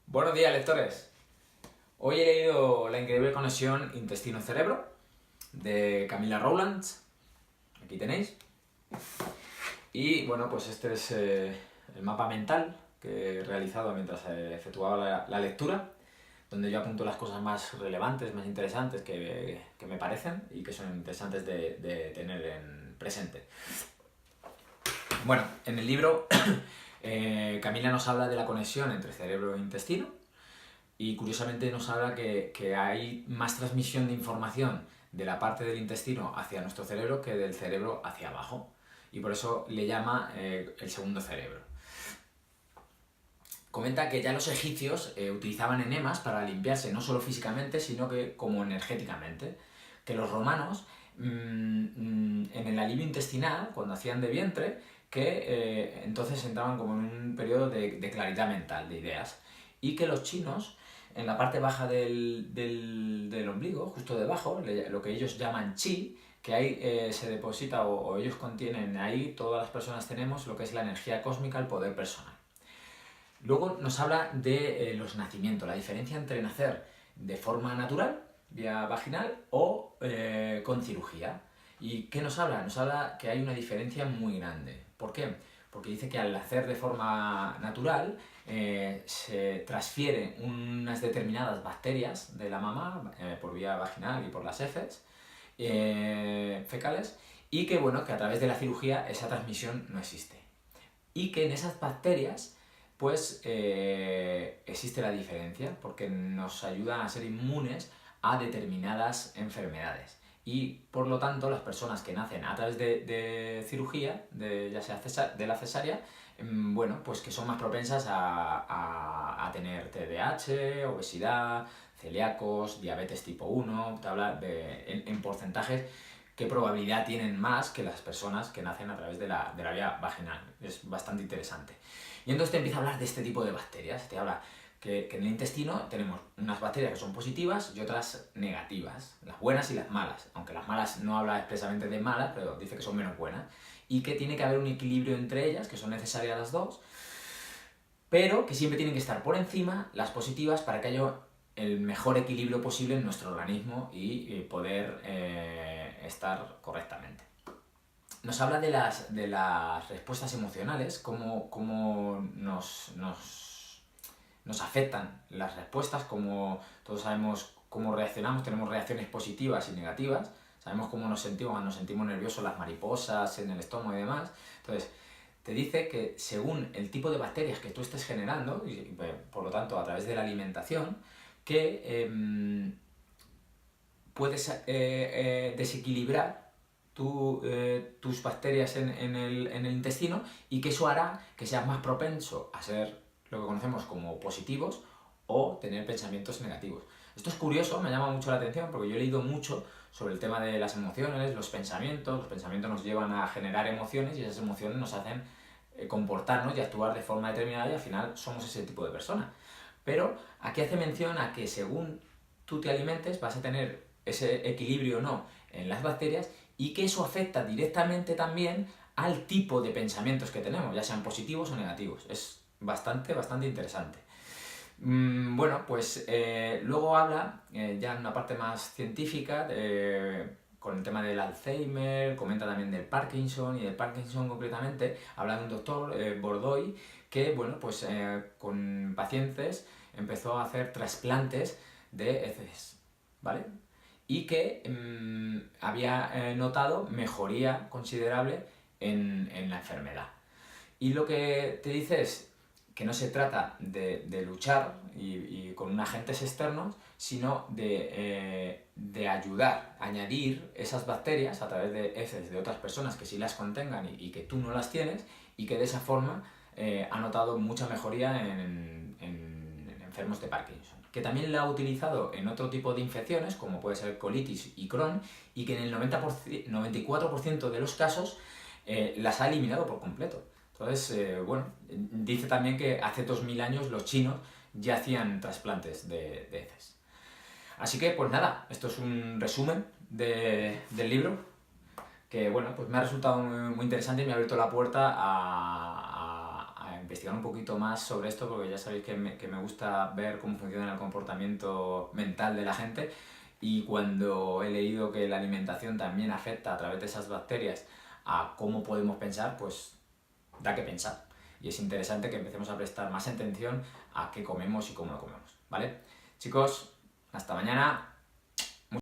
Buenos días, lectores. Hoy he leído La increíble conexión intestino-cerebro de Camilla Rowlands. Aquí tenéis. Y bueno, pues este es el mapa mental que he realizado mientras efectuaba la lectura, donde yo apunto las cosas más relevantes, más interesantes que me parecen y que son interesantes de tener en presente. Bueno, en el libro Camila nos habla de la conexión entre cerebro e intestino. Y curiosamente nos habla que hay más transmisión de información de la parte del intestino hacia nuestro cerebro que del cerebro hacia abajo. Y por eso le llama el segundo cerebro. Comenta que ya los egipcios utilizaban enemas para limpiarse no solo físicamente, sino que como energéticamente. Que los romanos, en el alivio intestinal, cuando hacían de vientre, que entonces entraban como en un periodo de claridad mental, de ideas. Y que los chinos, en la parte baja del ombligo, justo debajo, lo que ellos llaman chi, que ahí se deposita o ellos contienen, ahí todas las personas tenemos lo que es la energía cósmica, el poder personal. Luego nos habla de los nacimientos, la diferencia entre nacer de forma natural, vía vaginal, o con cirugía. ¿Y qué nos habla? Nos habla que hay una diferencia muy grande. ¿Por qué? Porque dice que al nacer de forma natural se transfieren unas determinadas bacterias de la mamá por vía vaginal y por las heces fecales, y que bueno, que a través de la cirugía esa transmisión no existe. Y que en esas bacterias pues existe la diferencia, porque nos ayudan a ser inmunes a determinadas enfermedades. Y por lo tanto, las personas que nacen a través de cirugía, ya sea de la cesárea, bueno, pues que son más propensas a tener TDAH, obesidad, celíacos, diabetes tipo 1, te habla en porcentajes qué probabilidad tienen más que las personas que nacen a través de la vía vaginal. Es bastante interesante. Y entonces te empieza a hablar de este tipo de bacterias. Te habla que en el intestino tenemos unas bacterias que son positivas y otras negativas, las buenas y las malas. Aunque las malas no habla expresamente de malas, pero dice que son menos buenas. Y que tiene que haber un equilibrio entre ellas, que son necesarias las dos, pero que siempre tienen que estar por encima las positivas para que haya el mejor equilibrio posible en nuestro organismo y poder estar correctamente. Nos habla de las respuestas emocionales, cómo nos afectan las respuestas, como todos sabemos cómo reaccionamos, tenemos reacciones positivas y negativas, sabemos cómo nos sentimos cuando nos sentimos nerviosos, las mariposas en el estómago y demás. Entonces, te dice que según el tipo de bacterias que tú estés generando, y por lo tanto a través de la alimentación, que puedes desequilibrar tus bacterias en el intestino, y que eso hará que seas más propenso a ser lo que conocemos como positivos o tener pensamientos negativos. Esto es curioso, me llama mucho la atención porque yo he leído mucho sobre el tema de las emociones, los pensamientos nos llevan a generar emociones y esas emociones nos hacen comportarnos y actuar de forma determinada y al final somos ese tipo de persona. Pero aquí hace mención a que según tú te alimentes vas a tener ese equilibrio o no en las bacterias, y que eso afecta directamente también al tipo de pensamientos que tenemos, ya sean positivos o negativos. Es bastante interesante. Bueno, pues luego habla, ya en una parte más científica, con el tema del Alzheimer, comenta también del Parkinson, y del Parkinson concretamente habla de un doctor, Bordoy, que bueno, pues con pacientes empezó a hacer trasplantes de heces, ¿vale? Y que había notado mejoría considerable en la enfermedad. Y lo que te dice es que no se trata de luchar y con agentes externos, sino de ayudar, añadir esas bacterias a través de heces de otras personas que sí las contengan y que tú no las tienes, y que de esa forma ha notado mucha mejoría en enfermos de Parkinson. Que también la ha utilizado en otro tipo de infecciones, como puede ser colitis y Crohn, y que en el 94% de los casos las ha eliminado por completo. Entonces, bueno, dice también que hace 2000 años los chinos ya hacían trasplantes de heces. Así que, pues nada, esto es un resumen del libro, que bueno, pues me ha resultado muy interesante y me ha abierto la puerta a empezar investigar un poquito más sobre esto, porque ya sabéis que me gusta ver cómo funciona el comportamiento mental de la gente, y cuando he leído que la alimentación también afecta a través de esas bacterias a cómo podemos pensar, pues da que pensar. Y es interesante que empecemos a prestar más atención a qué comemos y cómo lo comemos, ¿vale? Chicos, hasta mañana.